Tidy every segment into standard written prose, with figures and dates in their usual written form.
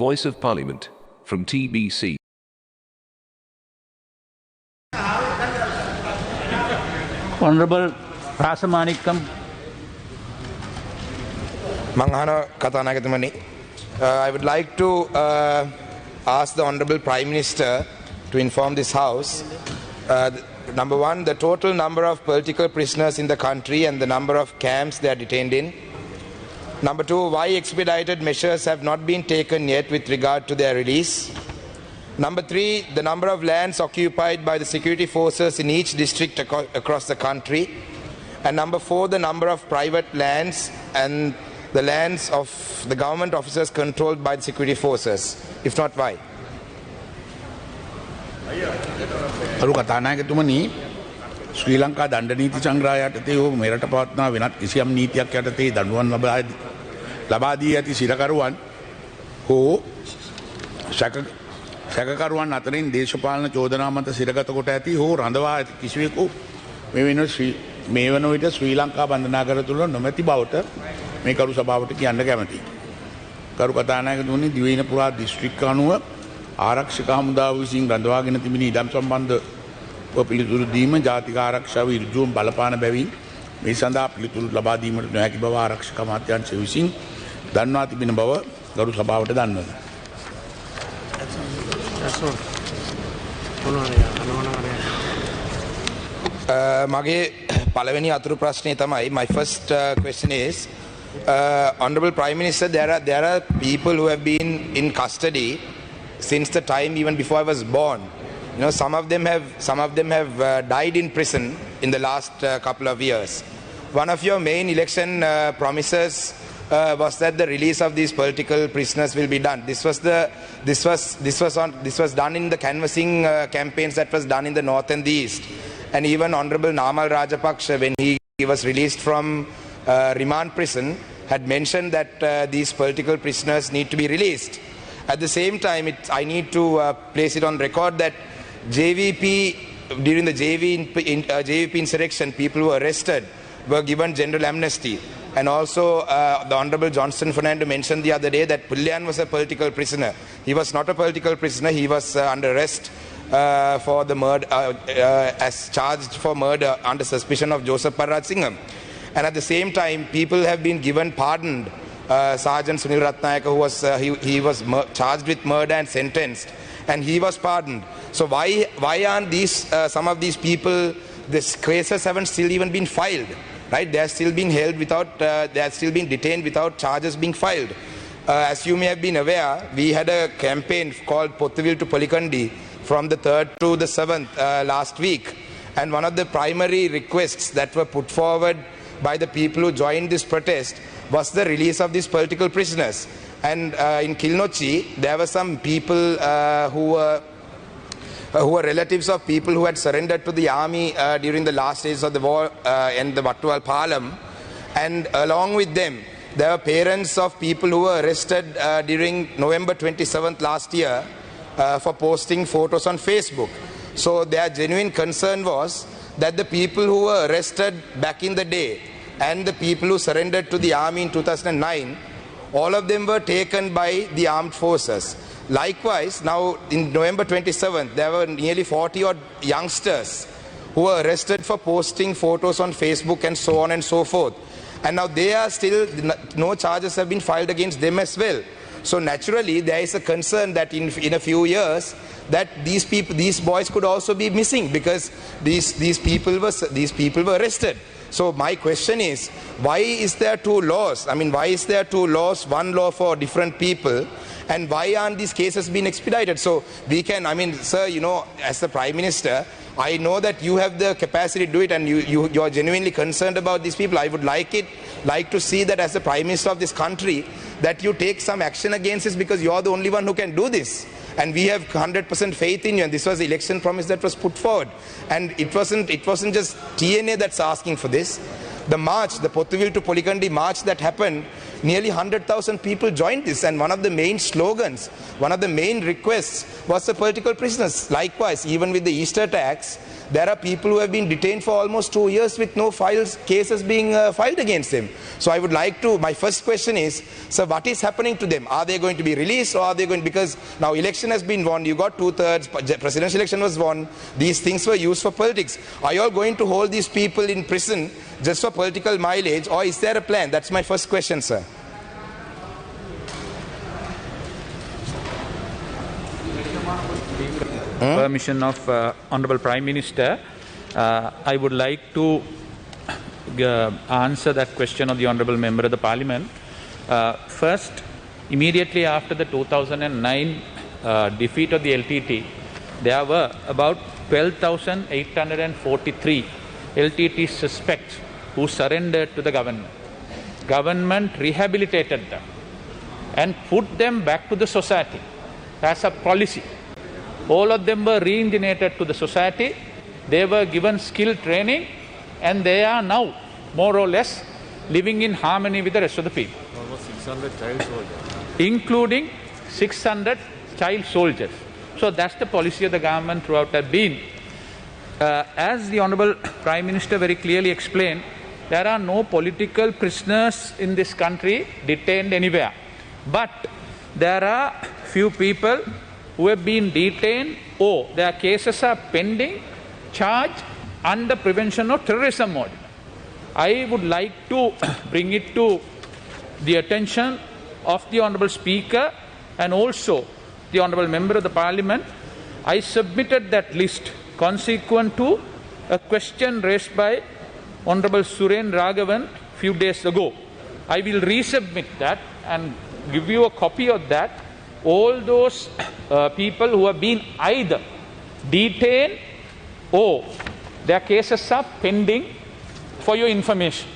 Voice of Parliament, from TBC. Honorable Rasamanikam. Manghana Katanagatmani. I would like to ask the Honorable Prime Minister to inform this House. Number one, the total number of political prisoners in the country and the number of camps they are detained in. Number two, why expedited measures have not been taken yet with regard to their release. Number three, the number of lands occupied by the security forces in each district across the country. And number four, the number of private lands and the lands of the government officers controlled by the security forces. If not, why? අරු කතානායකතුමනි ශ්‍රී ලංකා දණ්ඩ නීති සංග්‍රහය යටතේ හෝ මෙරට පවත්නා වෙනත් කිසියම් නීතියක් යටතේ දඬුවම් ලබා දී ඇති සිරකරුවන් හෝ සැකකරුවන් අතරින් දේශපාලන චෝදනා මත සිරගත කොට ඇති හෝ රඳවා ඇති කිසිවෙකු මේ වන විට ශ්‍රී ලංකා බන්ධනාගාර තුළ නොමැති බවට මේ කරු සභාවට කියන්න කැමැතියි. කරු කතානායකතුමනි දිවයින පුරා දිස්ත්‍රික්ක අනුව ආරක්ෂක හමුදාව විසින් රඳවාගෙන තිබෙන ඉඩම් සම්බන්ධව පිළිතුරු දීම ජාතික ආරක්ෂාව ඍජුවම බලපාන බැවින් මේ සඳහා පිළිතුරු ලබා දීමට නොහැකි බව ආරක්ෂක අමාත්‍යාංශය විසින් දන්වා තිබෙන බව ගරු සභාවට දන්වනවා. මගේ පළවෙනි අතුරු ප්‍රශ්නය තමයි, my first question is, Honorable Prime Minister, there are people who have been in custody since the time even before I was born. You know, some of them have died in prison in the last couple of years. One of your main election promises was that the release of these political prisoners will be done. This was done in the canvassing campaigns that was done in the north and the east. And even Honorable Namal Rajapaksa, when he was released from remand prison, had mentioned that these political prisoners need to be released. At the same time, I need to place it on record that JVP, during the JVP insurrection, people who were arrested were given general amnesty. And also, the Honorable Johnson Fernando mentioned the other day that Pullian was a political prisoner. He was not a political prisoner. He was under arrest for the murder, as charged for murder under suspicion of Joseph Parrasingham. And at the same time, people have been given pardoned. Sergeant Sunil Ratnayaka, who was he was charged with murder and sentenced, and he was pardoned. So why aren't these some of these people? These cases haven't still even been filed, right? They are still being held without. They are still being detained without charges being filed. As you may have been aware, we had a campaign called Pottuvil to Polikandi from the 3rd to the 7th last week, and one of the primary requests that were put forward by the people who joined this protest was the release of these political prisoners. And in Kilnochi, there were some people who were relatives of people who had surrendered to the army during the last days of the war in the Vattuwal Palam. And along with them, there were parents of people who were arrested during November 27th last year for posting photos on Facebook. So their genuine concern was that the people who were arrested back in the day and the people who surrendered to the army in 2009, all of them were taken by the armed forces. Likewise, now in November 27th, there were nearly 40 odd youngsters who were arrested for posting photos on Facebook and so on and so forth. And now they are still, no charges have been filed against them as well. So naturally, there is a concern that in a few years, that these boys could also be missing because these people were arrested. So my question is, why is there two laws? I mean, why is there two laws, one law for different people, and why aren't these cases being expedited? So we can, I mean, sir, you know, as the Prime Minister, I know that you have the capacity to do it and you are genuinely concerned about these people. I would like to see that as the Prime Minister of this country, that you take some action against this because you are the only one who can do this. And we have 100% faith in you, and this was the election promise that was put forward. And it wasn't just TNA that's asking for this. The march, the Pottuvil to Polikandi march that happened, nearly 100,000 people joined this, and one of the main slogans, one of the main requests was the political prisoners. Likewise, even with the Easter attacks, there are people who have been detained for almost 2 years with no cases being filed against them. So I would like to, my first question is, sir, what is happening to them? Are they going to be released, or are they going, because now election has been won, you got 2/3, presidential election was won, these things were used for politics. Are you all going to hold these people in prison just for political mileage, or is there a plan? That's my first question, sir. Permission of Honorable Prime Minister, I would like to answer that question of the Honorable Member of the Parliament. First, immediately after the 2009 defeat of the LTT, there were about 12,843 LTT suspects who surrendered to the government. Government rehabilitated them and put them back to the society as a policy. All of them were reintegrated to the society. They were given skill training, and they are now more or less living in harmony with the rest of the people. Almost 600 child soldiers. Including 600 child soldiers. So that's the policy of the government throughout have been. As the Honourable Prime Minister very clearly explained, there are no political prisoners in this country detained anywhere. But there are few people who have been detained or their cases are pending, charged under Prevention of Terrorism Ordinance. I would like to bring it to the attention of the Honourable Speaker and also the Honourable Member of the Parliament. I submitted that list consequent to a question raised by Honourable Suren Raghavan few days ago. I will resubmit that and give you a copy of that. All those people who have been either detained or their cases are pending, for your information.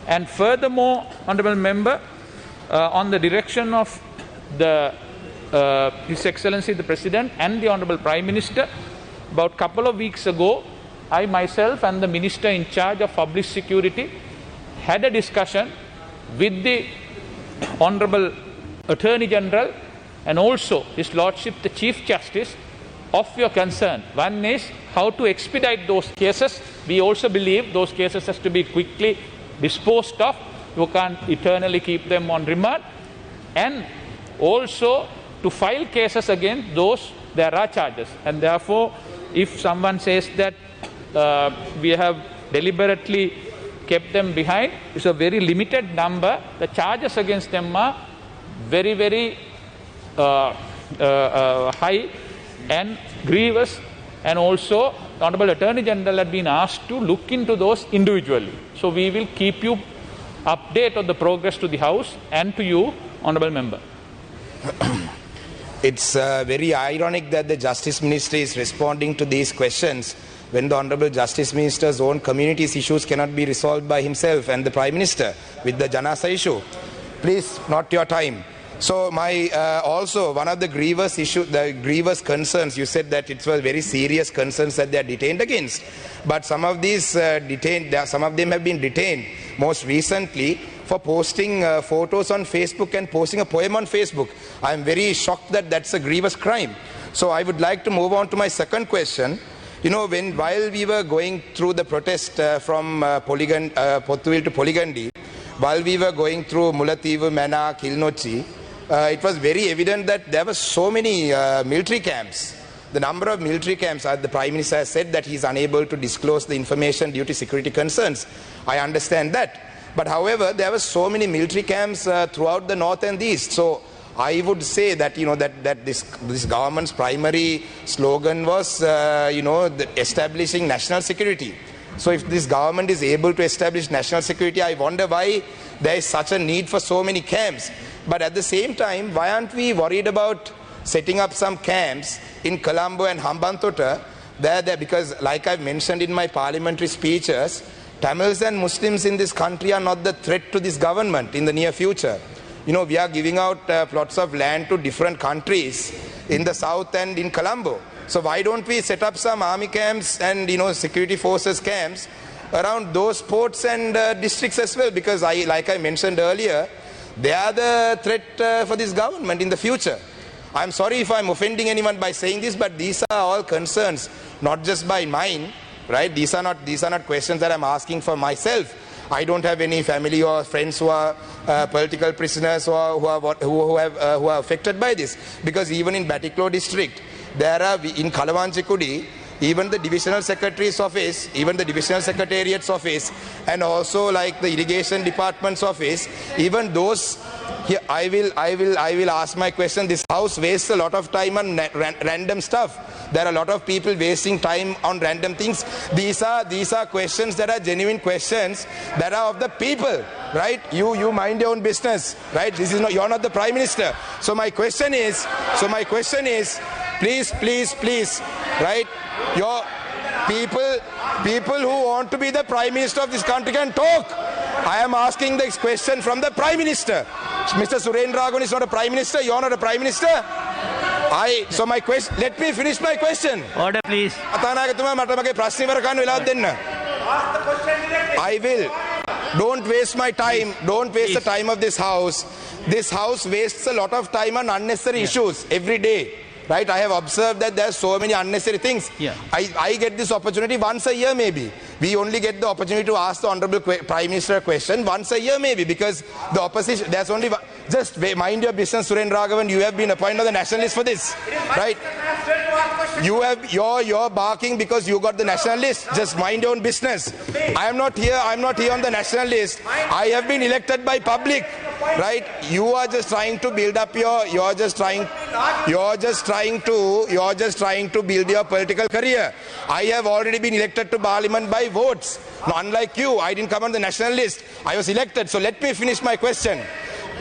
And furthermore, Honourable Member, on the direction of the His Excellency the President and the Honourable Prime Minister, about a couple of weeks ago, I myself and the Minister in charge of Public Security had a discussion with the Honourable Attorney General and also His Lordship the Chief Justice of your concern. One is how to expedite those cases. We also believe those cases has to be quickly disposed of. You can't eternally keep them on remand. And also to file cases against those there are charges. And therefore, if someone says that we have deliberately kept them behind, it's a very limited number. The charges against them are very, very high and grievous, and also the Honourable Attorney General had been asked to look into those individually. So we will keep you update on the progress to the House and to you, Honourable Member. It's very ironic that the Justice Ministry is responding to these questions when the Honourable Justice Minister's own community's issues cannot be resolved by himself and the Prime Minister with the Janasa issue. Please, not your time. So my also one of the grievous concerns, you said that it was very serious concerns that they are detained against. But some of these some of them have been detained most recently for posting photos on Facebook and posting a poem on Facebook. I am very shocked that that's a grievous crime. So I would like to move on to my second question. You know, while we were going through the protest from Pottuwil to Poligandi, while we were going through Mulathivu, Mana, Kilnochi, it was very evident that there were so many military camps. The number of military camps, the Prime Minister has said that he is unable to disclose the information due to security concerns. I understand that. But however, there were so many military camps throughout the north and the east. So I would say that, you know, that this government's primary slogan was, establishing national security. So if this government is able to establish national security, I wonder why there is such a need for so many camps. But at the same time, why aren't we worried about setting up some camps in Colombo and Hambantota? Because like I've mentioned in my parliamentary speeches, Tamils and Muslims in this country are not the threat to this government in the near future. You know, we are giving out plots of land to different countries in the south and in Colombo. So why don't we set up some army camps and, security forces camps around those ports and districts as well? Because like I mentioned earlier, they are the threat for this government in the future. I'm sorry if I'm offending anyone by saying this, but these are all concerns, not just by mine, right? These are not questions that I'm asking for myself. I don't have any family or friends who are political prisoners or who are affected by this. Because even in Batiklo district, there are in Kalawanchikudi, even the divisional secretary's office, even the divisional secretariat's office, and also like the irrigation department's office, even those. Here, I will ask my question. This house wastes a lot of time on random stuff. There are a lot of people wasting time on random things. These are questions that are genuine questions that are of the people, right? You mind your own business, right? This is not, you're not the Prime Minister. So my question is, please, right? Your people who want to be the Prime Minister of this country can talk. I am asking this question from the Prime Minister. Mr. Surendra is not a Prime Minister. You are not a Prime Minister. So my question. Let me finish my question. Order, please. I will. Don't waste my time. Don't waste the time of this house. This house wastes a lot of time on unnecessary issues every day. Right? I have observed that there are so many unnecessary things. Yeah. I get this opportunity once a year maybe. We only get the opportunity to ask the Honorable Prime Minister a question once a year maybe, because the opposition, there's only one. Just mind your business, Surendra Raghavan. You have been appointed as the nationalist for this. Right? You're barking because you got the national list. Just mind your own business. I'm not here on the national list. I have been elected by public. Right? You are just trying to build up you're just trying to build your political career. I have already been elected to Parliament by votes. Now, unlike you, I didn't come on the national list. I was elected. So let me finish my question.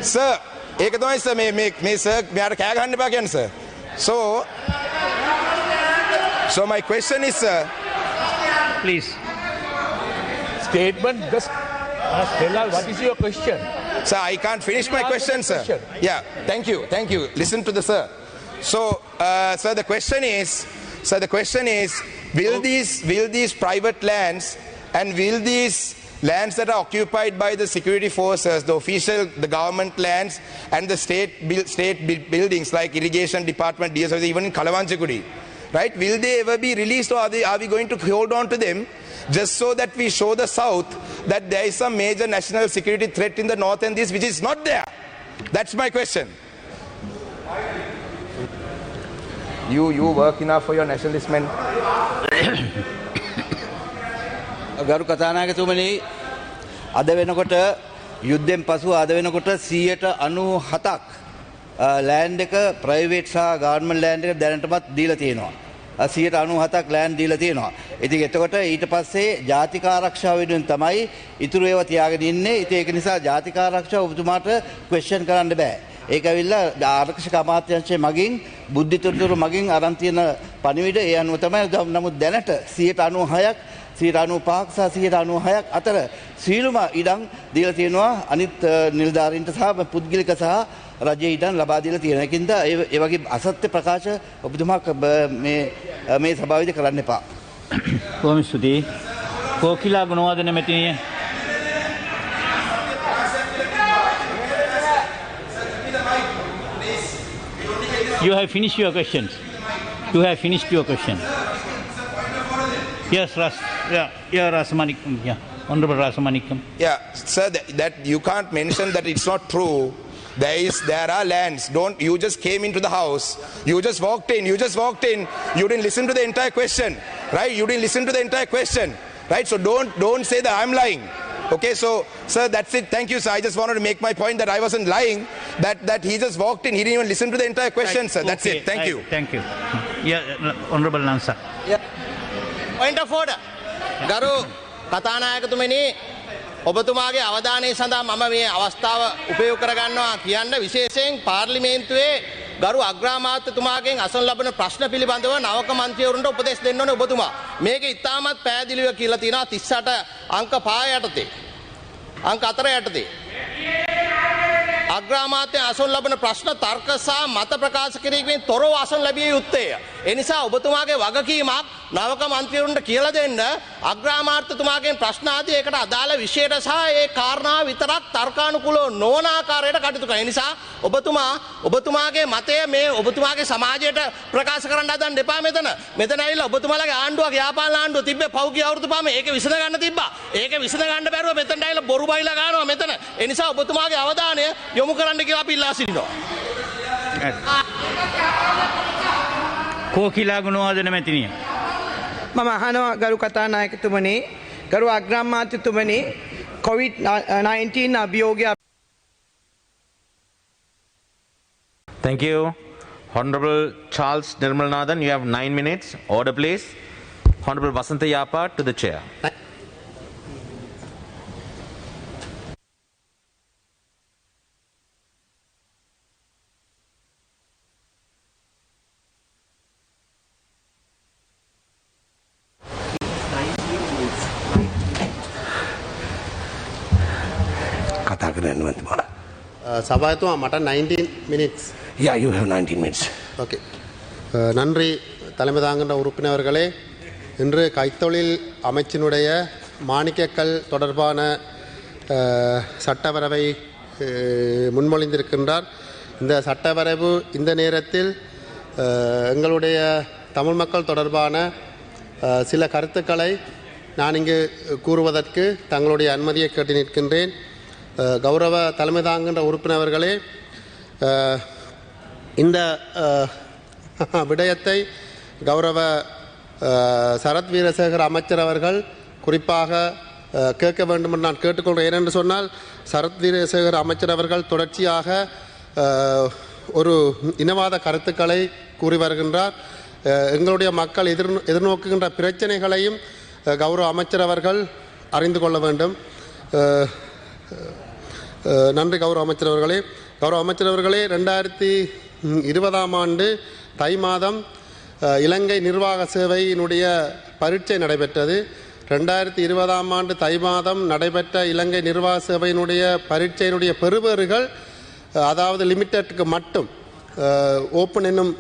Sir, sir. So my question is, sir. Please. Statement, just tell us what is your question. Sir, I can't finish my question, sir. Yeah, thank you. Listen to the sir. So, sir, the question is, will these private lands and will these lands that are occupied by the security forces, the government lands and the state buildings like irrigation department, DSO, even in Kalawanchikudi, right? Will they ever be released, or are we going to hold on to them just so that we show the South that there is some major national security threat in the North and this which is not there? That's my question. You work enough for your nationalist men. ගරු කතානායකතුමනි, අද වෙනකොට යුද්ධෙන් පසු අද වෙනකොට 97ක් land එක ප්‍රයිවේට් සහ government land එක දැනටමත් දීලා තියෙනවා. 97ක් ලෑන්ඩ් දීලා තියෙනවා. ඉතින් එතකොට ඊට පස්සේ ජාතික ආරක්ෂාව වෙනුවෙන් තමයි ඉතුරු ඒවා තියාගෙන ඉන්නේ. ඉතින් ඒක නිසා ජාතික ආරක්ෂාව ඔබතුමාට ක්වෙස්චන් කරන්න බෑ. ඒක ඇවිල්ලා ආරක්ෂක අමාත්‍යාංශයේ මගින් බුද්ධිතොරතුරු මගින් අරන් තියෙන පණිවිඩ ඒ අනුව තමයි. නමුත් දැනට 96ක් 95ක් සහ 96ක් අතර සීලුම ඉඩම් දීලා තියෙනවා අනිත් නිලධාරීන්ට සහ පුද්ගලික සහ රජයේ ඉඩම් ලබා දීලා තියෙනවා. ඒකින්ද ඒ වගේ අසත්‍ය ප්‍රකාශ ඔබතුමා මේ සභාවේදී කරන්න එපා. කොහොම ස්තුතියි. කෝකිලා Gunawardena මෙතිනිය. You have finished your questions. You have finished your question. Yes, Rasamanikam. Yeah, Honorable Rasamanikam. Yeah, sir, that you can't mention that it's not true. There are lands. You just came into the house. You just walked in. You didn't listen to the entire question, right? You didn't listen to the entire question, right? So don't say that I'm lying. Okay, so sir, that's it. Thank you, sir. I just wanted to make my point that I wasn't lying. That he just walked in. He didn't even listen to the entire question, sir. That's it. Thank you. Thank you. Yeah, Honorable Nansa. Yeah. Point of order. ගරු කතානායකතුමනි, ඔබතුමාගේ අවධානය සඳහා මම මේ අවස්ථාව උපයෝග කරගන්නවා කියන්න විශේෂයෙන් පාර්ලිමේන්තුවේ ගරු අග්‍රාමාත්‍යතුමාගෙන් අසන ලබන ප්‍රශ්න පිළිබඳව නවක මන්ත්‍රීවරුන්ට උපදෙස් දෙන්න ඕනේ ඔබතුමා. මේක ඉතාමත් පැහැදිලිව කියලා තියෙනවා 38 අංක 5 යටතේ. අංක 4 යටතේ. අග්‍රාමාත්‍ය අසන ලබන ප්‍රශ්න තර්ක සහ මත ප්‍රකාශ කිරීමෙන් තොරව අසන ලැබිය යුත්තේ. එනිසා ඔබතුමාගේ වගකීමක් නවක මන්ත්‍රීවරුන්ට කියලා දෙන්න අග්‍රාමාත්‍යතුමාගෙන් ප්‍රශ්න ආදී ඒකට අදාළ විෂයට සහ ඒ කාරණා විතරක් තර්කානුකූලව නොවන ආකාරයට කටයුතු කරන නිසා ඔබතුමාගේ මතය මේ ඔබතුමාගේ සමාජයට ප්‍රකාශ කරන්න හදන්න එපා මෙතන. මෙතන ඇවිල්ලා ඔබතුමාලගේ ආණ්ඩුවක් යාපාල ආණ්ඩුව තිබ්බේ පෞගිය අවුරුදු පාම ඒක විසඳ ගන්න තිබ්බා. ඒක විසඳ ගන්න බැරුව මෙතනට ඇවිල්ලා බොරු බයිලා ගන්නවා මෙතන. ඒ නිසා ඔබතුමාගේ අවධානය යොමු කරන්න කියලා අපි ඉල්ලා සිටිනවා. කෝකිලා ගුණවාදන මැතිනිය. මම අහනවා ගරු කතානායකතුමනි, ගරු අග්‍රාමාත්‍යතුමනි, COVID-19 අභියෝගය. Thank you. Honorable Charles Nirmalnathan, you have 9 minutes. Order please. Honorable Vasantha Yapa to the chair. சபாயத்துவம் மட்ட 19 minutes. Yeah, you have 19 minutes. Okay. நன்றி தலைமை தாங்கின்ற உறுப்பினர்களே, இன்று கைத்தொழில் அமைச்சினுடைய மாணிக்கக்கல் தொடர்பான சட்டவரைவை முன்மொழிந்திருக்கின்றார். இந்த சட்டவரைவு இந்த நேரத்தில் எங்களுடைய தமிழ் மக்கள் தொடர்பான சில கருத்துக்களை நான் இங்கு கூறுவதற்கு தங்களுடைய அனுமதியை கேட்டு நிற்கின்றேன். கௌரவ தலைமை தாங்கின்ற உறுப்பினர்களே, இந்த விடயத்தை கௌரவ சரத் வீரசேகர் அமைச்சர் அவர்கள் குறிப்பாக கேட்க வேண்டும் என்று நான் கேட்டுக்கொள்கிறேன். ஏனென்று சொன்னால் சரத் வீரசேகர் அமைச்சர் அவர்கள் தொடர்ச்சியாக ஒரு இனவாத கருத்துக்களை கூறி வருகின்றார். எங்களுடைய மக்கள் எதிர்நோக்குகின்ற பிரச்சனைகளையும் கௌரவ அமைச்சர் அவர்கள் அறிந்து கொள்ள வேண்டும். நன்றி கௌரவ அமைச்சர் அவர்களே. கௌரவ அமைச்சர் அவர்களே, 2020 ஆண்டு தை மாதம் இலங்கை நிர்வாக சேவையினுடைய பரீட்சை நடைபெற்றது. 2020 ஆண்டு தை மாதம் நடைபெற்ற இலங்கை நிர்வாக சேவையினுடைய பரீட்சையினுடைய பெறுபேறுகள், அதாவது லிமிட்டெட்டுக்கு மட்டும் ஓப்பன் என்னும்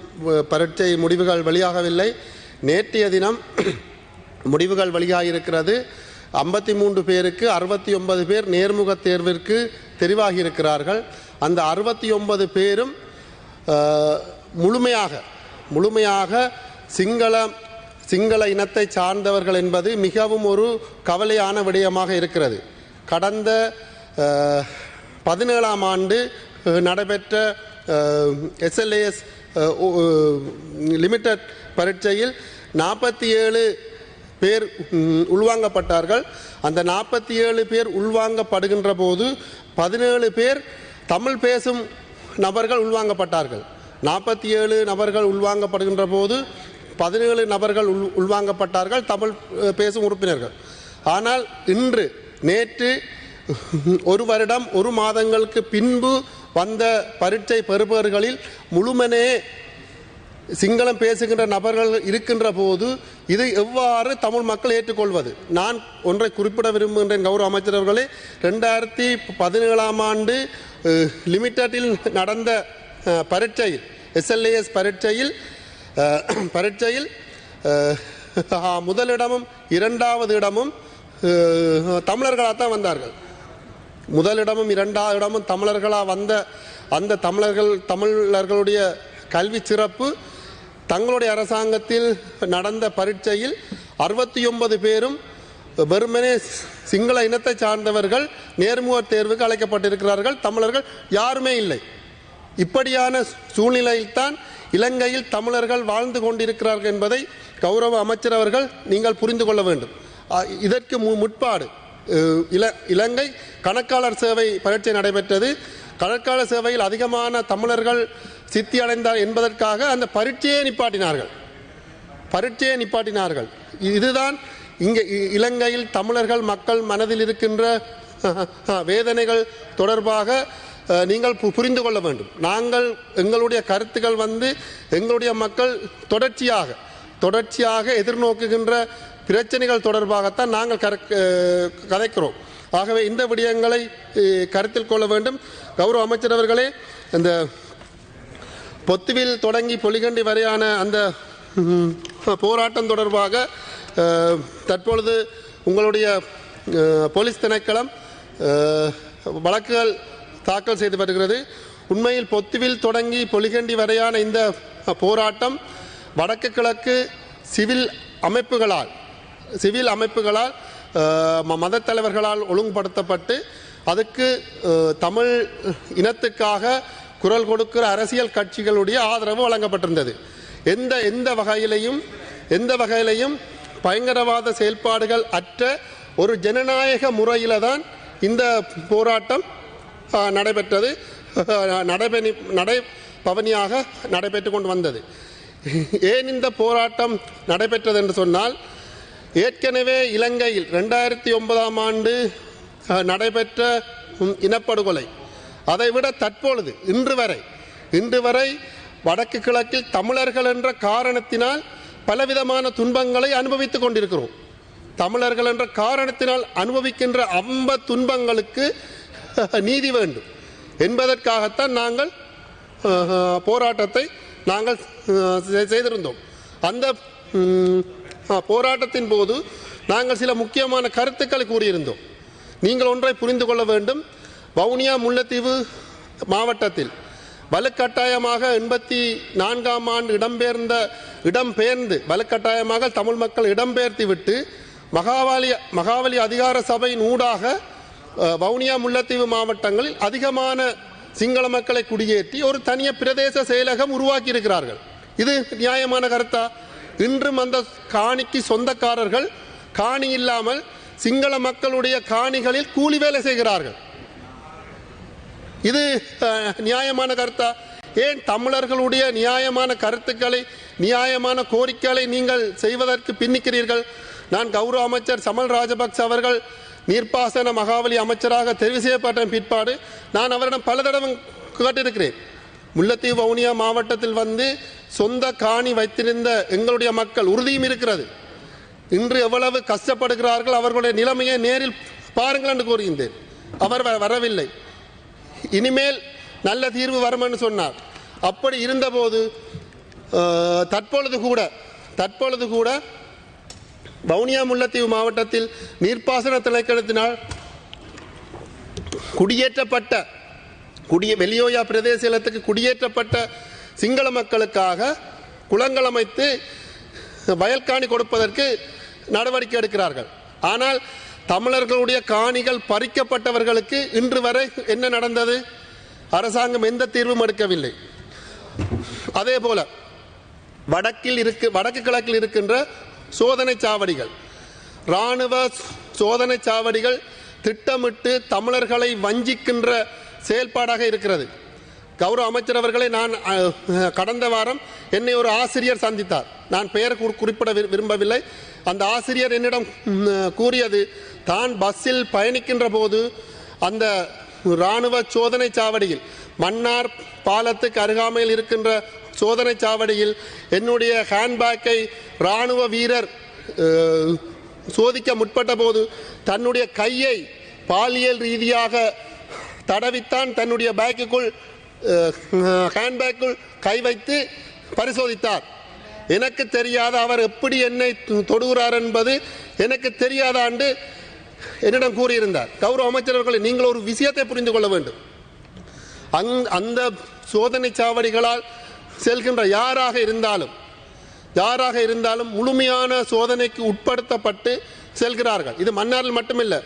பரீட்சை முடிவுகள் வெளியாகவில்லை. நேற்றைய தினம் முடிவுகள் வெளியாகியிருக்கிறது. 53 பேருக்கு 69 பேர் நேர்முக தேர்விற்கு தெரிவாகி இருக்கிறார்கள். அந்த 69 பேரும் முழுமையாக சிங்கள இனத்தை சார்ந்தவர்கள் என்பது மிகவும் ஒரு கவலையான விடயமாக இருக்கிறது. கடந்த 17ஆம் ஆண்டு நடைபெற்ற SLAS லிமிட்டட் பரீட்சையில் 47 பேர் உள்வாங்கப்பட்டார்கள். அந்த 47 பேர் உள்வாங்கப்படுகின்ற போது 17 பேர் தமிழ் பேசும் நபர்கள் உள்வாங்கப்பட்டார்கள். 47 நபர்கள் உள்வாங்கப்படுகின்ற போது 17 நபர்கள் உள்வாங்கப்பட்டார்கள், தமிழ் பேசும் உறுப்பினர்கள். ஆனால் நேற்று 1 வருடம் 1 மாதங்களுக்கு பின்பு வந்த பரீட்சை பெறுபவர்களில் முழுமனே சிங்களம் பேசுகின்ற நபர்கள் இருக்கின்ற போது இதை எவ்வாறு தமிழ் மக்கள் ஏற்றுக்கொள்வது? நான் ஒன்றை குறிப்பிட விரும்புகின்றேன் கௌரவ அமைச்சர் அவர்களே. 2017ஆம் ஆண்டு லிமிட்டடில் நடந்த பரீட்சையில், SLAS பரீட்சையில் முதலிடமும் 2வது இடமும் தமிழர்களாகத்தான் வந்தார்கள். முதலிடமும் 2வது இடமும் தமிழர்களாக வந்த அந்த தமிழர்களுடைய கல்வி சிறப்பு தங்களுடைய அரசாங்கத்தில் நடந்த பரீட்சையில் 69 பேரும் வெறுமனே சிங்கள இனத்தை சார்ந்தவர்கள் நேர்முக தேர்வுக்கு அழைக்கப்பட்டிருக்கிறார்கள். தமிழர்கள் யாருமே இல்லை. இப்படியான சூழ்நிலையில்தான் இலங்கையில் தமிழர்கள் வாழ்ந்து கொண்டிருக்கிறார்கள் என்பதை கௌரவ அமைச்சர் அவர்கள் நீங்கள் புரிந்து கொள்ள வேண்டும். இதற்கு முற்பாடு இலங்கை கணக்காளர் சேவை பரீட்சை நடைபெற்றது. கணக்காளர் சேவையில் அதிகமான தமிழர்கள் சித்தி அடைந்தார் என்பதற்காக அந்த பரீட்சையை நிப்பாட்டினார்கள். இதுதான் இங்கே இலங்கையில் தமிழர்கள் மக்கள் மனதில் இருக்கின்ற வேதனைகள் தொடர்பாக நீங்கள் புரிந்து கொள்ள வேண்டும். நாங்கள் எங்களுடைய கருத்துக்கள் எங்களுடைய மக்கள் தொடர்ச்சியாக எதிர்நோக்குகின்ற பிரச்சனைகள் தொடர்பாகத்தான் நாங்கள் கதைக்கிறோம். ஆகவே இந்த விடயங்களை கருத்தில் கொள்ள வேண்டும். கௌரவ அமைச்சர் அவர்களே, இந்த பொத்துவில் தொடங்கி பொலிகண்டி வரையான அந்த போராட்டம் தொடர்பாக தற்பொழுது உங்களுடைய போலீஸ் திணைக்களம் வழக்குகள் தாக்கல் செய்து வருகிறது. உண்மையில் பொத்துவில் தொடங்கி பொலிகண்டி வரையான இந்த போராட்டம் வடக்கு கிழக்கு சிவில் அமைப்புகளால் மத தலைவர்களால் ஒழுங்குபடுத்தப்பட்டு அதுக்கு தமிழ் இனத்துக்காக குரல் கொடுக்கிற அரசியல் கட்சிகளுடைய ஆதரவு வழங்கப்பட்டிருந்தது. எந்த வகையிலையும் பயங்கரவாத செயல்பாடுகள் அற்ற ஒரு ஜனநாயக முறையில் தான் இந்த போராட்டம் நடைபெற்றது, நடைபவனியாக நடைபெற்று கொண்டு வந்தது. ஏன் இந்த போராட்டம் நடைபெற்றது என்று சொன்னால், ஏற்கனவே இலங்கையில் 2009ஆம் ஆண்டு நடைபெற்ற இனப்படுகொலை, அதைவிட தற்பொழுது இன்று வரை வடக்கு கிழக்கில் தமிழர்கள் என்ற காரணத்தினால் பலவிதமான துன்பங்களை அனுபவித்துக் கொண்டிருக்கிறோம். தமிழர்கள் என்ற காரணத்தினால் அனுபவிக்கின்ற துன்பங்களுக்கு நீதி வேண்டும் என்பதற்காகத்தான் நாங்கள் போராட்டத்தை செய்திருந்தோம். அந்த போராட்டத்தின் போது நாங்கள் சில முக்கியமான கருத்துக்களை கூறியிருந்தோம். நீங்கள் ஒன்றை புரிந்து கொள்ள வேண்டும். வவுனியா முல்லைத்தீவு மாவட்டத்தில் வலுக்கட்டாயமாக 84ஆம் ஆண்டு இடம்பெயர்ந்து வலுக்கட்டாயமாக தமிழ் மக்கள் இடம்பெயர்த்தி விட்டு மகாவலி அதிகார சபையின் ஊடாக வவுனியா முல்லைத்தீவு மாவட்டங்களில் அதிகமான சிங்கள மக்களை குடியேற்றி ஒரு தனிய பிரதேச செயலகம் உருவாக்கி இருக்கிறார்கள். இது நியாயமான கருத்தா? இன்றும் அந்த காணிக்கு சொந்தக்காரர்கள் காணி இல்லாமல் சிங்கள மக்களுடைய காணிகளில் கூலி வேலை செய்கிறார்கள். இது நியாயமான கருத்தா? ஏன் தமிழர்களுடைய நியாயமான கருத்துக்களை, நியாயமான கோரிக்கைகளை நீங்கள் செய்வதற்கு பின்னிக்கிறீர்கள்? நான் கௌரவ அமைச்சர் சமல் ராஜபக்ச அவர்கள் நீர்ப்பாசன மகாவலி அமைச்சராக தெரிவு செய்யப்பட்ட பிற்பாடு நான் அவரிடம் பல தடவை கேட்டிருக்கிறேன். முல்லைத்தீவு வவுனியா மாவட்டத்தில் வந்து சொந்த காணி வைத்திருந்த எங்களுடைய மக்கள் உறுதியும் இருக்கிறது. இன்று எவ்வளவு கஷ்டப்படுகிறார்கள், அவர்களுடைய நிலைமையை நேரில் பாருங்கள் என்று கூறுகின்றேன். அவர் வரவில்லை. இனிமேல் நல்ல தீர்வு வரும் என்று சொன்னார். அப்படி இருந்தபோது தற்பொழுது கூட வவுனியா முல்லைத்தீவு மாவட்டத்தில் நீர்ப்பாசன திணைக்களத்தினால் வெளியோயா பிரதேச இல்லத்துக்கு குடியேற்றப்பட்ட சிங்கள மக்களுக்காக குளங்கள் அமைத்து வயல்காணி கொடுப்பதற்கு நடவடிக்கை எடுக்கிறார்கள். ஆனால் தமிழர்களுடைய காணிகள் பறிக்கப்பட்டவர்களுக்கு இன்று வரை என்ன நடந்தது? அரசாங்கம் எந்த தீர்வும் எடுக்கவில்லை. அதே போல வடக்கு கிழக்கில் இருக்கின்ற சோதனை சாவடிகள், இராணுவ சோதனை சாவடிகள் திட்டமிட்டு தமிழர்களை வஞ்சிக்கின்ற செயல்பாடாக இருக்கிறது. கௌரவ அமைச்சர் அவர்களை நான் கடந்த வாரம் என்னை ஒரு ஆசிரியர் சந்தித்தார். நான் பெயர் குறிப்பிட விரும்பவில்லை. அந்த ஆசிரியர் என்னிடம் கூறியது, தான் பஸ்ஸில் பயணிக்கின்ற போது அந்த இராணுவ சோதனை சாவடியில், மன்னார் பாலத்துக்கு அருகாமையில் இருக்கின்ற சோதனை சாவடியில் என்னுடைய ஹேண்ட்பேக்கை இராணுவ வீரர் சோதிக்க முற்பட்ட போது தன்னுடைய கையை பாலியல் ரீதியாக தடவித்தான் தன்னுடைய பேக்குக்குள் ஹேண்ட்பேக்குள் கை வைத்து பரிசோதித்தார். எனக்கு தெரியாத அவர் எப்படி என்னை தொடுகிறார் என்பது எனக்கு தெரியாதாண்டு என்னிடம் கூறியிருந்தார். கௌரவ அமைச்சர்களை, நீங்கள் ஒரு விஷயத்தை புரிந்து கொள்ள வேண்டும். அந்த சோதனை சாவடிகளால் செல்கின்ற யாராக இருந்தாலும் முழுமையான சோதனைக்கு உட்படுத்தப்பட்டு செல்கிறார்கள். இது மன்னாரில் மட்டுமில்லை,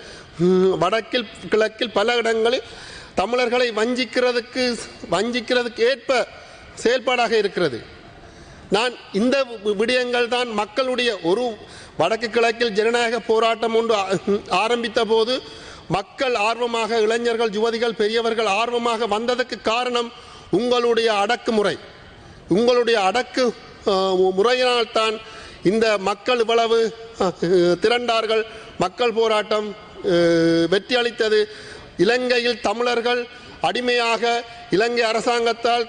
வடக்கில் கிழக்கில் பல இடங்களில் தமிழர்களை வஞ்சிக்கிறதுக்கு ஏற்ப செயல்பாடாக இருக்கிறது. நான் இந்த விடயங்கள் தான் மக்களுடைய ஒரு வடக்கு கிழக்கில் ஜனநாயக போராட்டம் ஒன்று ஆரம்பித்த போது மக்கள் ஆர்வமாக, இளைஞர்கள், யுவதிகள், பெரியவர்கள் ஆர்வமாக வந்ததற்கு காரணம் உங்களுடைய அடக்கு முறையினால்தான் இந்த மக்கள் இவ்வளவு திரண்டார்கள். மக்கள் போராட்டம் வெற்றி அளித்தது. இலங்கையில் தமிழர்கள் அடிமையாக இலங்கை அரசாங்கத்தால்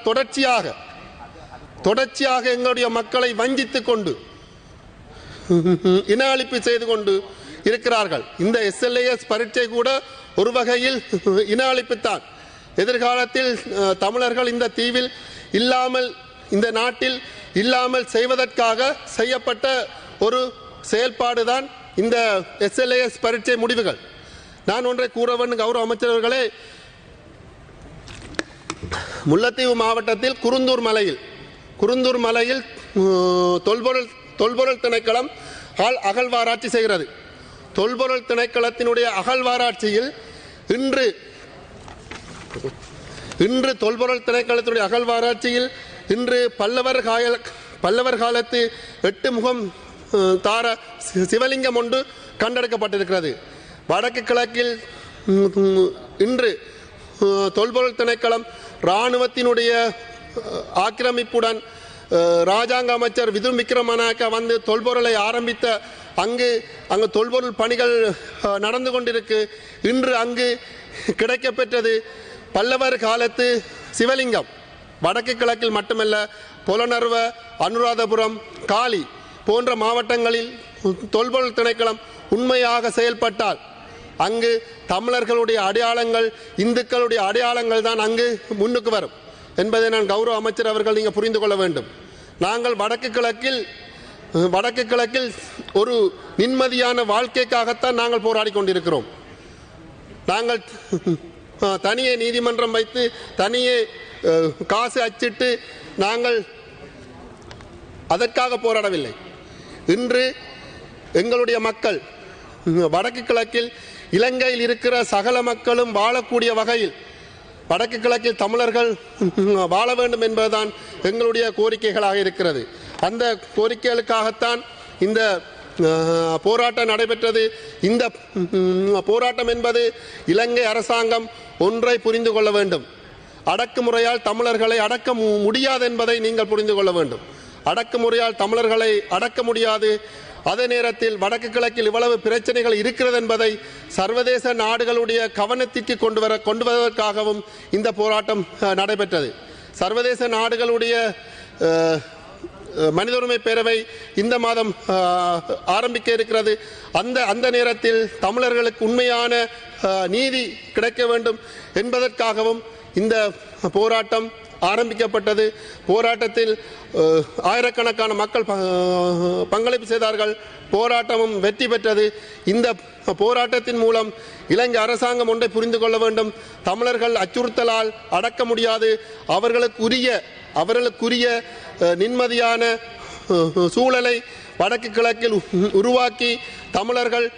தொடர்ச்சியாக எங்களுடைய மக்களை வஞ்சித்துக் கொண்டு இன அழிப்பு செய்து கொண்டு இருக்கிறார்கள். இந்த SLAS பரீட்சை கூட ஒரு வகையில் இன அழிப்புத்தான். எதிர்காலத்தில் தமிழர்கள் இந்த தீவில் இல்லாமல், இந்த நாட்டில் இல்லாமல் செய்வதற்காக செய்யப்பட்ட ஒரு செயல்பாடுதான் இந்த SLAS பரீட்சை முடிவுகள். நான் ஒன்றை கூற வேண்டும் கௌரவ அமைச்சர் அவர்களே, முல்லைத்தீவு மாவட்டத்தில் குருந்தூர் மலையில் தொல்பொருள் திணைக்களம் அகழ்வாராய்ச்சி செய்கிறது. தொல்பொருள் திணைக்களத்தினுடைய அகழ்வாராய்ச்சியில் இன்று தொல்பொருள் திணைக்களத்தினுடைய அகழ்வாராய்ச்சியில் இன்று பல்லவர் காலத்து 8 முகம் தார சிவலிங்கம் ஒன்று கண்டெடுக்கப்பட்டிருக்கிறது. வடக்கு கிழக்கில் இன்று தொல்பொருள் திணைக்களம் இராணுவத்தினுடைய ஆக்கிரமிப்புடன் ராஜாங்க அமைச்சர் விதுர் விக்ரமநாயக்க வந்து தொல்பொருளை ஆரம்பித்த அங்கு தொல்பொருள் பணிகள் நடந்து கொண்டிருக்கு. இன்று அங்கு கிடைக்கப்பெற்றது பல்லவர் காலத்து சிவலிங்கம். வடக்கு கிழக்கில் மட்டுமல்ல, புலனர்வ, அனுராதபுரம், காலி போன்ற மாவட்டங்களில் தொல்பொருள் திணைக்களம் உண்மையாக செயல்பட்டால் அங்கு தமிழர்களுடைய அடையாளங்கள், இந்துக்களுடைய அடையாளங்கள் தான் அங்கு முன்னுக்கு வரும் என்பதை நான் கௌரவ அமைச்சர் அவர்கள் நீங்கள் புரிந்து கொள்ள வேண்டும். நாங்கள் வடக்கு கிழக்கில் ஒரு நிம்மதியான வாழ்க்கைக்காகத்தான் நாங்கள் போராடி கொண்டிருக்கிறோம். நாங்கள் தனியே நீதிமன்றம் வைத்து தனியே காசு அச்சிட்டு நாங்கள் அதற்காக போராடவில்லை. இன்று எங்களுடைய மக்கள் வடக்கு கிழக்கில் இலங்கையில் இருக்கிற சகல மக்களும் வாழக்கூடிய வகையில் வடக்கு கிழக்கில் தமிழர்கள் வாழ வேண்டும் என்பதுதான் எங்களுடைய கோரிக்கைகளாக இருக்கிறது. அந்த கோரிக்கைகளுக்காகத்தான் இந்த போராட்டம் நடைபெற்றது. இந்த போராட்டம் என்பது இலங்கை அரசாங்கம் ஒன்றை புரிந்து கொள்ள வேண்டும். அடக்குமுறையால் தமிழர்களை அடக்க முடியாது என்பதை நீங்கள் புரிந்து கொள்ள வேண்டும். அடக்குமுறையால் தமிழர்களை அடக்க முடியாது. அதே நேரத்தில் வடக்கு கிழக்கில் இவ்வளவு பிரச்சனைகள் இருக்கிறது என்பதை சர்வதேச நாடுகளுடைய கவனத்திற்கு கொண்டு வருவதற்காகவும் இந்த போராட்டம் நடைபெற்றது. சர்வதேச நாடுகளுடைய மனித உரிமை பேரவை இந்த மாதம் ஆரம்பிக்க இருக்கிறது. அந்த நேரத்தில் தமிழர்களுக்கு உண்மையான நீதி கிடைக்க வேண்டும் என்பதற்காகவும் இந்த போராட்டம் ஆரம்பிக்கப்பட்டது. போராட்டத்தில் ஆயிரக்கணக்கான மக்கள் பங்களிப்பு செய்தார்கள். போராட்டமும் வெற்றி பெற்றது. இந்த போராட்டத்தின் மூலம் இலங்கை அரசாங்கம் ஒன்றை புரிந்து கொள்ள வேண்டும். தமிழர்கள் அச்சுறுத்தலால் அடக்க முடியாது. அவர்களுக்குரிய நிம்மதியான சூழலை வடக்கு கிழக்கில் உருவாக்கி தமிழர்கள்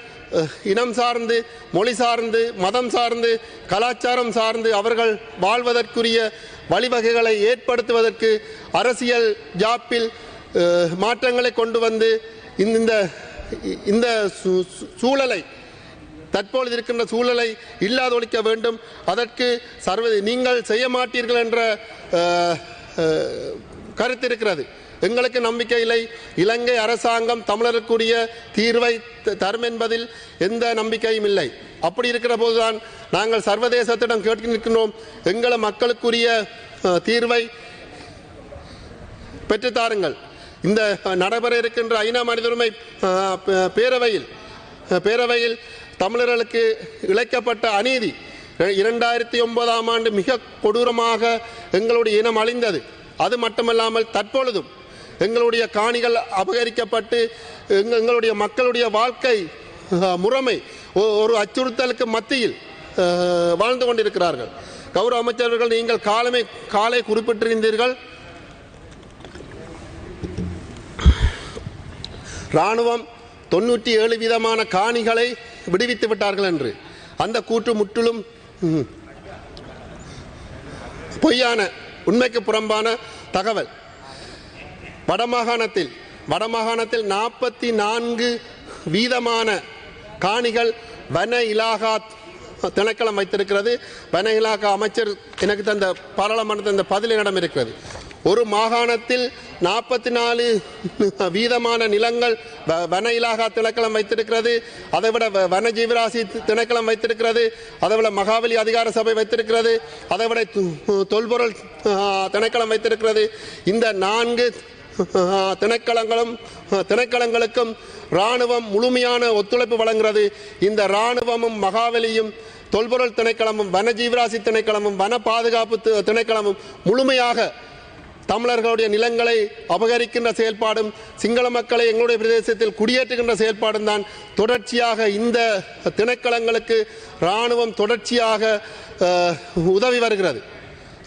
இனம் சார்ந்து, மொழி சார்ந்து, மதம் சார்ந்து, கலாச்சாரம் சார்ந்து அவர்கள் வாழ்வதற்குரிய வழிவகைகளை ஏற்படுத்துவதற்கு அரசியல் ஜாப்பில் மாற்றங்களை கொண்டு வந்து இந்த சூழலை, தற்பொழுது இருக்கின்ற சூழலை இல்லாதொழிக்க வேண்டும். அதற்கு நீங்கள் செய்ய மாட்டீர்கள் என்ற கருத்து இருக்கிறது. எங்களுக்கு நம்பிக்கை இல்லை. இலங்கை அரசாங்கம் தமிழருக்குரிய தீர்வை தரும் என்பதில் எந்த நம்பிக்கையும் இல்லை. அப்படி இருக்கிற போதுதான் நாங்கள் சர்வதேசத்திடம் கேட்க நிற்கின்றோம், எங்களை மக்களுக்குரிய தீர்வை பெற்றுத்தாருங்கள். இந்த நடைபெற இருக்கின்ற ஐநா மனித உரிமை பேரவையில் தமிழர்களுக்கு இழைக்கப்பட்ட அநீதி 2009ஆம் ஆண்டு மிக கொடூரமாக எங்களுடைய இனம் அழிந்தது. அது மட்டுமல்லாமல் தற்பொழுதும் எங்களுடைய காணிகள் அபகரிக்கப்பட்டு எங்களுடைய மக்களுடைய வாழ்க்கை முறைமை ஒரு அச்சுறுத்தலுக்கு மத்தியில் வாழ்ந்து கொண்டிருக்கிறார்கள். கௌரவ அமைச்சர்கள், நீங்கள் காலை குறிப்பிட்டிருந்தீர்கள், இராணுவம் 97 வீதமான காணிகளை விடுவித்து விட்டார்கள் என்று. அந்த கூற்று முற்றிலும் பொய்யான, உண்மைக்கு புறம்பான தகவல். வடமாகாணத்தில் 44 வீதமான காணிகள் வன இலாகா திணைக்களம் வைத்திருக்கிறது. வன இலாகா அமைச்சர் எனக்கு தந்த பாராளுமன்றத்தில் இந்த பதில் இடம் இருக்கிறது. ஒரு மாகாணத்தில் 44 வீதமான நிலங்கள் வன இலாகா திணைக்களம் வைத்திருக்கிறது. அதைவிட வன ஜீவராசி திணைக்களம் வைத்திருக்கிறது. அதைவிட மகாவலி அதிகார சபை வைத்திருக்கிறது. அதைவிட தொல்பொருள் திணைக்களம் வைத்திருக்கிறது. இந்த 4 திணைக்களங்களுக்கும் இராணுவம் முழுமையான ஒத்துழைப்பு வழங்குகிறது. இந்த இராணுவமும் மகாவலியும் தொல்பொருள் திணைக்களமும் வன ஜீவராசி திணைக்களமும் வன பாதுகாப்பு திணைக்களமும் முழுமையாக தமிழர்களுடைய நிலங்களை அபகரிக்கின்ற செயல்பாடும் சிங்கள மக்களை எங்களுடைய பிரதேசத்தில் குடியேற்றுகின்ற செயல்பாடும் தான் தொடர்ச்சியாக இந்த திணைக்களங்களுக்கு இராணுவம் தொடர்ச்சியாக உதவி வருகிறது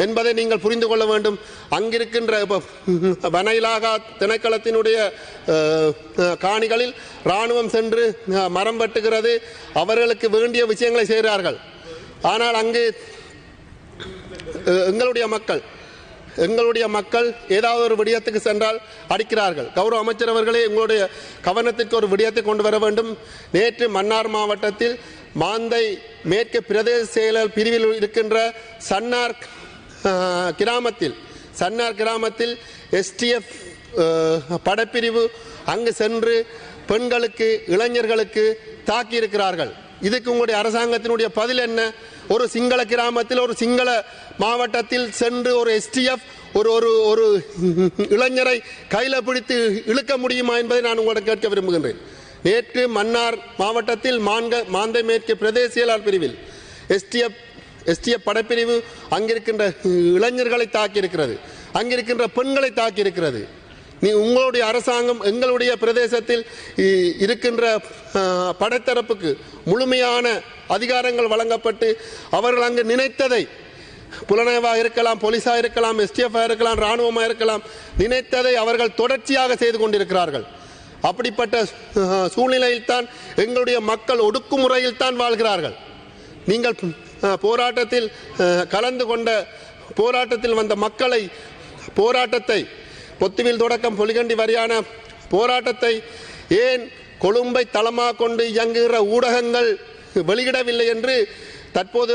என்பதை நீங்கள் புரிந்து கொள்ள வேண்டும். அங்கிருக்கின்ற வனையிலாகா திணைக்களத்தினுடைய காணிகளில் இராணுவம் சென்று மரம் வெட்டுகிறது, அவர்களுக்கு வேண்டிய விஷயங்களை செய்கிறார்கள். ஆனால் அங்கு எங்களுடைய மக்கள் ஏதாவது ஒரு விடயத்துக்கு சென்றால் அடிக்கிறார்கள். கௌரவ அமைச்சர் அவர்களே, எங்களுடைய கவனத்திற்கு ஒரு விடயத்தை கொண்டு வர வேண்டும். நேற்று மன்னார் மாவட்டத்தில் மாந்தை மேற்கு பிரதேச செயலர் பிரிவில் இருக்கின்ற சன்னார் கிராமத்தில் STF படப்பிரிவு அங்கு சென்று பெண்களுக்கு இளைஞர்களுக்கு தாக்கி இருக்கிறார்கள். இதுக்கு உங்களுடைய அரசாங்கத்தினுடைய பதில் என்ன? ஒரு சிங்கள கிராமத்தில் ஒரு சிங்கள மாவட்டத்தில் சென்று ஒரு STF ஒரு இளைஞரை கையில் பிடித்து இழுக்க முடியுமா என்பதை நான் உங்களிடம் கேட்க விரும்புகின்றேன். நேற்று மன்னார் மாவட்டத்தில் மாந்தை மேற்கு பிரதேச செயலாளர் பிரிவில் STF படப்பிரிவு அங்கிருக்கின்ற இளைஞர்களை தாக்கி இருக்கிறது, அங்கிருக்கின்ற பெண்களை தாக்கி இருக்கிறது. உங்களுடைய அரசாங்கம் எங்களுடைய பிரதேசத்தில் இருக்கின்ற படைத்தரப்புக்கு முழுமையான அதிகாரங்கள் வழங்கப்பட்டு அவர்கள் அங்கு நினைத்ததை, புலனாய்வாக இருக்கலாம், போலீஸாக இருக்கலாம், STF இருக்கலாம், இராணுவமாக இருக்கலாம், நினைத்ததை அவர்கள் தொடர்ச்சியாக செய்து கொண்டிருக்கிறார்கள். அப்படிப்பட்ட சூழ்நிலையில் தான் எங்களுடைய மக்கள் ஒடுக்குமுறையில் தான் வாழ்கிறார்கள். நீங்கள் போராட்டத்தில் கலந்து கொண்ட போராட்டத்தில் வந்த மக்களை போராட்டத்தை பொத்துவில் தொடக்கம் பொலிகண்டி வரையான போராட்டத்தை ஏன் கொழும்பை தளமாக கொண்டு இயங்குகிற ஊடகங்கள் வெளியிடவில்லை என்று தற்போது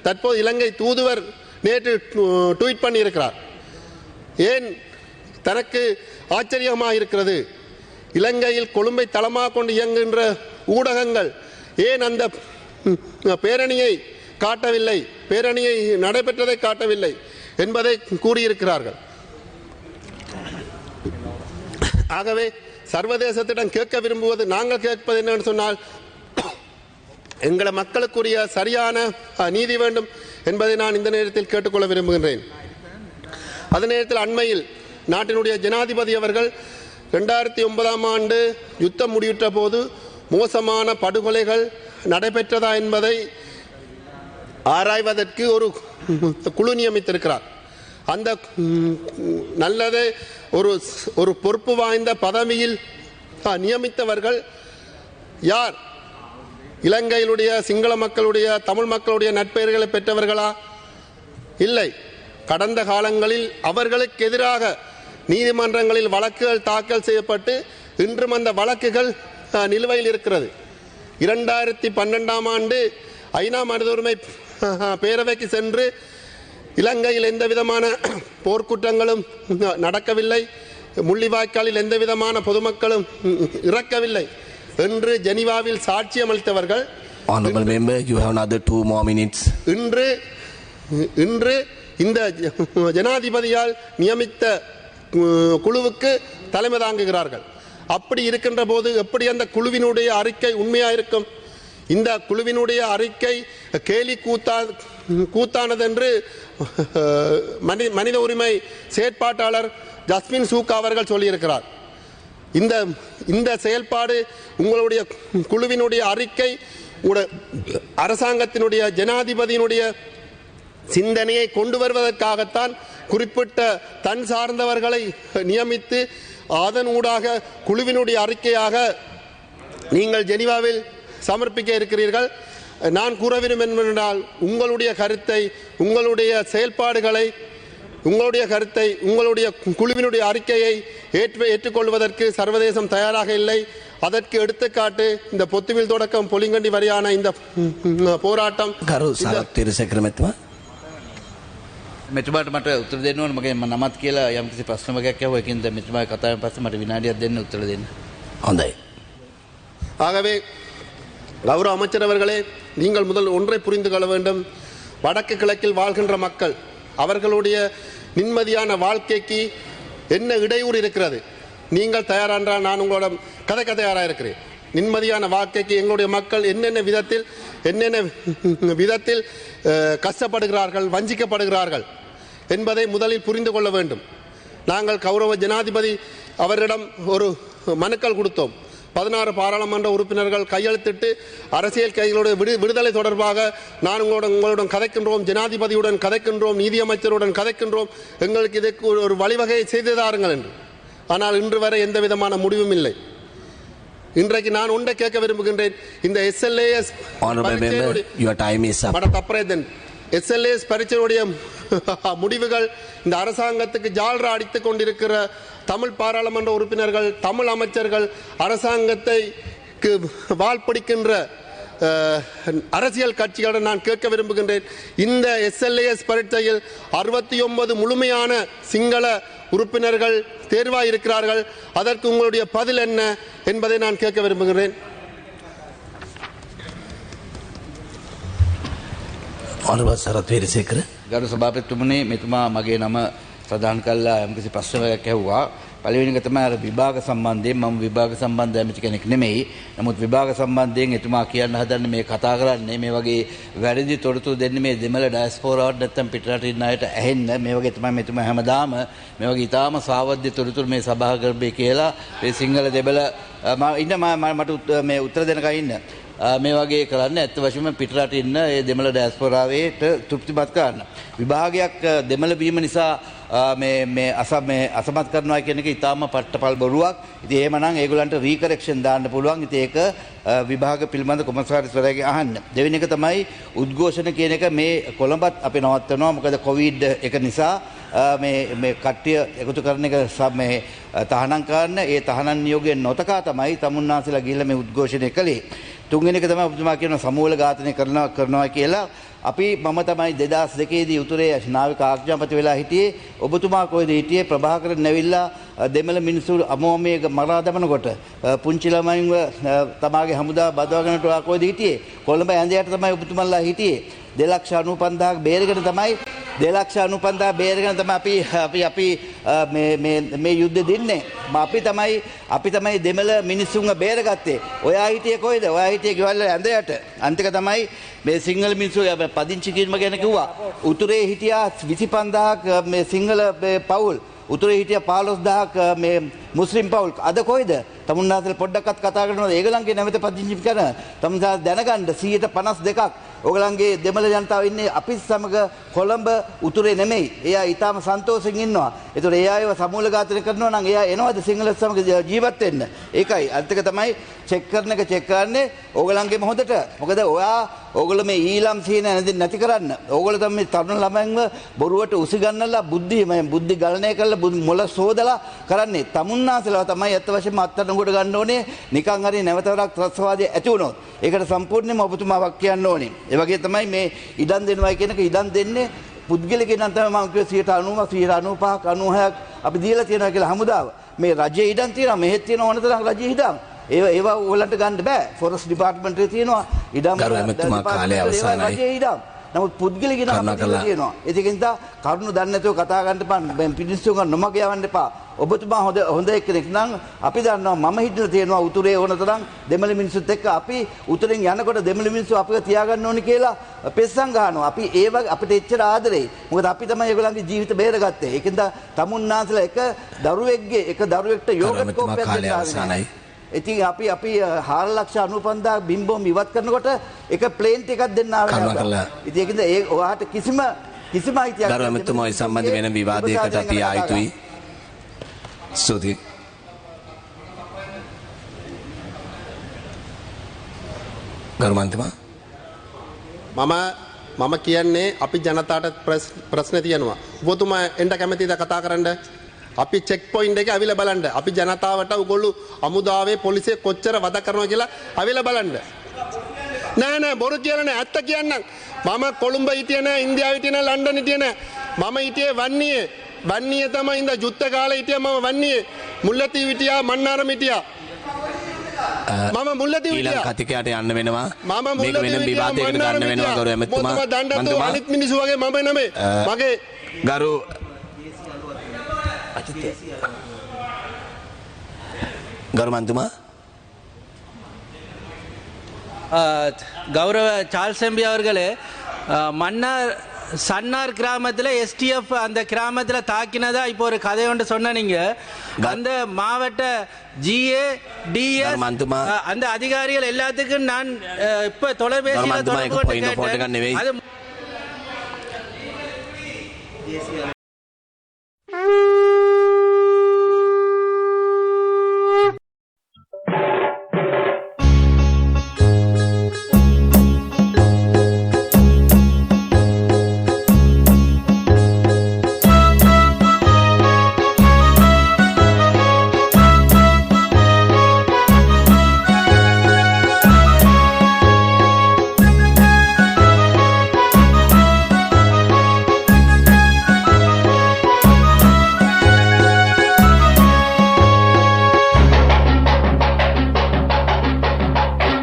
தற்போது இலங்கை தூதுவர் நேற்று ட்வீட் பண்ணியிருக்கிறார். ஏன் தனக்கு ஆச்சரியமாக இருக்கிறது, இலங்கையில் கொழும்பை தளமாக கொண்டு இயங்குகின்ற ஊடகங்கள் ஏன் அந்த பேரணியை காட்டவில்லை, பேரணியை நடைபெற்றதை காட்டவில்லை என்பதை கூறியிருக்கிறார்கள். ஆகவே சர்வதேசத்திடம் கேட்க விரும்புவது, நாங்கள் கேட்பது என்னன்னு சொன்னால், எங்களை மக்களுக்குரிய சரியான நீதி வேண்டும் என்பதை நான் இந்த நேரத்தில் கேட்டுக்கொள்ள விரும்புகின்றேன். அதே நேரத்தில் அண்மையில் நாட்டினுடைய ஜனாதிபதி அவர்கள் 2009ஆம் ஆண்டு யுத்தம் முடிவுற்ற போது மோசமான படுகொலைகள் நடைபெற்றதா என்பதை ஆராய்வதற்கு ஒரு குழு நியமித்திருக்கிறார். அந்த நல்லதே ஒரு பொறுப்பு வாய்ந்த பதவியில் நியமித்தவர்கள் யார்? இலங்கையிலுடைய சிங்கள மக்களுடைய தமிழ் மக்களுடைய நட்பெயர்களை பெற்றவர்களா? இல்லை. கடந்த காலங்களில் அவர்களுக்கு எதிராக நீதிமன்றங்களில் வழக்குகள் தாக்கல் செய்யப்பட்டு இன்றும் அந்த வழக்குகள் நிலுவையில் இருக்கிறது. 2012ஆம் ஆண்டு ஐநா மனித உரிமை பேரவைக்கு சென்று இலங்கையில் எந்த விதமான போர்க்குற்றங்களும் நடக்கவில்லை, முள்ளிவாய்க்காலில் எந்த விதமான பொதுமக்களும் இறக்கவில்லை என்று ஜெனீவாவில் சாட்சியம் அளித்தவர்கள் இன்று இந்த ஜனாதிபதியால் நியமித்த குழுவுக்கு தலைமை தாங்குகிறார்கள். அப்படி இருக்கின்ற போது எப்படி அந்த குழுவினுடைய அறிக்கை உண்மையாக இருக்கும்? இந்த குழுவினுடைய அறிக்கை கேலி கூத்தானது என்று மனித உரிமை செயற்பாட்டாளர் ஜஸ்மின் சூக்கா அவர்கள் சொல்லியிருக்கிறார். இந்த செயல்பாடு உங்களுடைய குழுவினுடைய அறிக்கை அரசாங்கத்தினுடைய ஜனாதிபதியினுடைய சிந்தனையை கொண்டு வருவதற்காகத்தான் குறிப்பிட்ட தன் சார்ந்தவர்களை நியமித்து அதன் ஊடாக குழுவினுடைய அறிக்கையாக நீங்கள் ஜெனீவாவில் சமர்ப்பிக்க இருக்கிறீர்கள். நான் கூற விரும்புகிறேன் என்றால், உங்களுடைய கருத்தை, உங்களுடைய செயல்பாடுகளை, உங்களுடைய குழுவினுடைய அறிக்கையை ஏற்றுக்கொள்வதற்கு சர்வதேசம் தயாராக இல்லை. அதற்கு எடுத்துக்காட்டு இந்த பொத்துவில் தொடக்கம் பொலிங்கண்டி வரையான இந்த போராட்டம். මෙතුමාට මට උත්තර දෙන්න ඕන. මගේ නමත් කියලා යම්කිසි ප්‍රශ්න වගේක් යවුවා. ඒකින්ද මෙතුමා කතාවෙන් පස්සේ මට විනාඩියක් දෙන්න උත්තර දෙන්න. හොඳයි. ஆகவே கௌரவ அமைச்சர் அவர்களே, நீங்கள் முதல் ஒன்றை புரிந்து கொள்ள வேண்டும். வடக்கு கிழக்கில் வாழ்கின்ற மக்கள் அவர்களுடைய நிம்மதியான வாழ்க்கைக்கு என்ன இடையூறு இருக்கிறது? நீங்கள் தயாரானால் நான் உங்களோட கதைக்க தயாராக இருக்கிறேன். நிம்மதியான வாழ்க்கைக்கு எங்களுடைய மக்கள் என்னென்ன விதத்தில் கஷ்டப்படுகிறார்கள், வஞ்சிக்கப்படுகிறார்கள் என்பதை முதலில் புரிந்து கொள்ள வேண்டும். நாங்கள் கௌரவ ஜனாதிபதி அவரிடம் ஒரு மனுக்கள் கொடுத்தோம். 16 பாராளுமன்ற உறுப்பினர்கள் கையெழுத்திட்டு அரசியல் கைதிகளுடைய விடுதலை தொடர்பாக நான் உங்களுடன் கதைக்கின்றோம், ஜனாதிபதியுடன் கதைக்கின்றோம், நீதியமைச்சருடன் கதைக்கின்றோம், எங்களுக்கு இதற்கு ஒரு வழிவகையை செய்து தாருங்கள் என்று. ஆனால் இன்று வரை எந்த விதமான முடிவும் இல்லை. இன்றைக்கு நான் ஒன்றை கேட்க விரும்புகின்றேன். இந்த SLAS பரீட்சையுடைய முடிவுகள் இந்த அரசாங்கத்துக்கு ஜால்ரா அடித்துக் கொண்டிருக்கிற தமிழ் பாராளுமன்ற உறுப்பினர்கள், தமிழ் அமைச்சர்கள், அரசாங்கத்தை வாழ்பிடிக்கின்ற அரசியல் கட்சிகளுடன் நான் கேட்க விரும்புகின்றேன். இந்த SLAS பரீட்சையில் 69 முழுமையான சிங்கள உறுப்பினர்கள் தேர்வாயிருக்கிறார்கள். அதற்கு உங்களுடைய பதில் என்ன என்பதை நான் கேட்க விரும்புகிறேன். ගරු සභාපතිතුමනි, මෙතුමා මගේ නම ප්‍රධාන කළා යම්කිසි ප්‍රශ්නයක් ඇහුවා. පළවෙනි එක තමයි අර විභාග සම්බන්ධයෙන්. මම විභාග සම්බන්ධ ඇමති කෙනෙක් නෙමෙයි. නමුත් විභාග සම්බන්ධයෙන් එතුමා කියන්න හදන්නේ මේ කතා කරන්නේ මේ වගේ වැරදි තොරතුරු දෙන්නේ මේ දෙමළ ඩයස්පෝරාවට නැත්තම් පිටරටින් ඉන්න අයට ඇහෙන්න. මේ වගේ තමයි මෙතුමා හැමදාම මේ වගේ ඊටාම සාවද්‍ය තොරතුරු මේ සභාගර්භයේ කියලා මේ සිංහල දෙමළ මට මේ උත්තර දෙනකන් ඉන්න. මේ වගේ කරන්න ඇත්ත වශයෙන්ම පිටරට ඉන්න ඒ දෙමළ ඩයස්පොරාවට තෘප්තිමත් කරන්න. විභාගයක් දෙමළ වීම නිසා මේ අසමත් කරනවා කියන එක ඉතාම පට්ටපල් බොරුවක්. ඉතින් එහෙමනම් ඒගොල්ලන්ට රීකරෙක්ෂන් දාන්න පුළුවන්. ඉතින් ඒක විභාග පිළිබඳ කොමසාරිස්වරයාගෙන් අහන්න. දෙවෙනි එක තමයි උද්ඝෝෂණ කියන එක මේ කොළඹත් අපි නවත්තනවා. මොකද කොවිඩ් එක නිසා මේ කට්ටිය එකතු කරන එක මේ තහනම් කරන්න ඒ තහනම් නියෝගයෙන් නොතකා තමයි තමුන්නාන්සලා ගිහිල්ලා මේ උද්ඝෝෂණය කළේ. තුන්වෙනි එක තමයි ඔබතුමා කියන සමූල ඝාතනය කරනවා කියලා. අපි මම තමයි 2002 දී උතුරේ නාවික ආඥාපති වෙලා හිටියේ. ඔබතුමා කොහෙද හිටියේ? ප්‍රභාකරන් නැවිලා දෙමළ මිනිස්සු අමෝමයේ මරා දමනකොට පුංචි ළමයින්ව තමාගේ හමුදා බදවගෙනට ඔයා කොහෙද හිටියේ? කොළඹ ඇඳයට තමයි ඔබතුමාලා හිටියේ. 2,95,000 බේරගෙන තමයි 2,95,000 බේරගෙන තමයි අපි මේ යුද්ධ දෙන්නේ. අපි තමයි දෙමළ මිනිස්සුන්ව බේරගත්තේ. ඔයා හිටියේ කොහෙද? ඔයා හිටියේ ගෙවල් ඇඳයට. අන්තික තමයි මේ සිංහල මිනිස්සු පදිංචි කිරීම ගැන කිව්වා. උතුරේ හිටියා 25,000ක් මේ සිංහල පවුල්. උතුරේ හිටියා 15,000ක් මේ මුස්ලිම් පවුල්. අද කොයිද? තමුන්නාසල පොඩ්ඩක්වත් කතා කරනවා. ඒගොල්ලන්ගේ නැවත පදිංචි කරන තමුන්සා දැනගන්න 152ක් ඔයගලන්ගේ දෙමළ ජනතාව ඉන්නේ අපි සමග කොළඹ උතුරේ නෙමෙයි. එයා ඊටාම සන්තෝෂෙන් ඉන්නවා. ඒතකොට ඒ අයව සමූල ඝාතනය කරනවා නම් එයා එනවද සිංහල සමග ජීවත් වෙන්න? ඒකයි අන්තික තමයි චෙක් කරන එක චෙක් කරන්නේ ඕගලන්ගේම හොඳට. මොකද ඕගොල්ලෝ මේ ඊළම් සීන නැති කරන්න. ඕගොල්ලෝ තමයි මේ තරුණ ළමයින්ව බොරුවට උසිගන්නලා බුද්ධි ගලණය කරලා මොළ සෝදලා කරන්නේ. තමුන්නාසලව තමයි අත් වශයෙන්ම අත්අඩංගුවට ගන්න ඕනේ. නිකන් හරි නැවතවරක් ත්‍රස්තවාදී ඇති වුණොත්. ඒකට සම්පූර්ණයෙන්ම ඔබතුමාවක් කියන්න ඕනේ. ඒ වගේ තමයි මේ ඉඩම් දෙනවා කියන එක ඉඩම් දෙන්නේ පුද්ගලිකයන් නම් තමයි මම කිව්වේ 90%, 95%, 96%ක් අපි දීලා තියෙනවා කියලා හමුදාව. මේ රජයේ ඉඩම් තියෙනවා, මෙහෙත් තියෙන ඕන තරම් රජයේ ඉඩම්. ඒවා ඕලන්ට ගන්න බෑ. ෆොරස්ට් ඩිපාර්ට්මන්ට් එකේ තියෙනවා ඉඩම්. ගරුමැතිතුමා කාලය අවසానයි. රජයේ ඉඩම්. නමුත් පුද්ගලිකයන් අපිට තියෙනවා. ඒකෙන්ද කරුණු දන්නේ නැතුව කතා ගන්න එපා. පිටිස්සුන් නොමග යවන්න එපා. ඔබතුමා හොඳ එක්කෙනෙක් නම් අපි දන්නවා මම හිටලා තියෙනවා උතුරේ ඕන තරම් දෙමළ මිනිස්සුත් එක්ක අපි උතුරෙන් යනකොට දෙමළ මිනිස්සු අපිව තියාගන්න ඕනි කියලා පෙස්සම් ගහනවා. අපි ඒ වගේ අපිට එච්චර ආදරේ. මොකද අපි තමයි ඒගොල්ලන්ගේ ජීවිත බේරගත්තේ. ඒකෙන්ද තමුන්නාන්සලා එක දරුවෙක්ට යෝගට් කෝප්පයක් දෙන්නා. ඉතින් අපි 4,95,000 බිම්බෝම් ඉවත් කරනකොට එක ප්ලේන් ටිකක් දෙන්න ආවෙනවා. ඉතින් ඒකෙන්ද ඔයාට කිසිම අයිතියක් නැහැ. ගරුමැතිතුමා සම්බන්ධ වෙන විවාදයකට අපි ආයිතුයි. ස්තුතියි. ගරුමන්තුමා මම කියන්නේ අපි ජනතාවට ප්‍රශ්න තියෙනවා. ඔබතුමා එන්න කැමතිද කතා කරන්න? අපි චෙක් පොයින්ට් එකේ අවිල බලන්න. අපි ජනතාවට උගොල්ලෝ අමුදාවේ පොලිසිය කොච්චර වද කරනවා කියලා අවිල බලන්න. නෑ බොරු කියලා නෑ ඇත්ත කියන්නම්. මම කොළඹ හිටියේ නෑ, ඉන්දියාවේ හිටියේ නෑ, ලන්ඩන් හිටියේ නෑ. මම හිටියේ වන්නියේ තමයි ඉඳ යුද්ධ කාලේ හිටියා. මම වන්නියේ මුල්ලතී හිටියා, මන්නාරම හිටියා. මම මුල්ලතී හිටියා. ඊළඟ කතිකයට යන්න වෙනවා. මේක වෙන විවාදයකට ගන්න වෙනවා ගරුමැතිතුමා. මම අනිත් මිනිස්සු වගේ මම නෙමෙයි. මගේ ගරු ගරුමන්තුමා கௌரவ சார்ல்ஸ் எம்பி அவர்களே, மன்னார் சன்னார் கிராமத்தில் எஸ்டிஎஃப் அந்த கிராமத்தில் தாக்கினதா இப்போ ஒரு கதை ஒன்று சொன்ன நீங்க அந்த மாவட்ட ஜிஏ டிஎஸ் அந்த அதிகாரிகள் எல்லாத்துக்கும் நான் இப்போ தொலைபேசியில் தொடர்பு கொண்டு கேட்டேன்.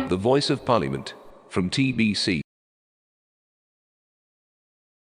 The Voice of Parliament from TBC.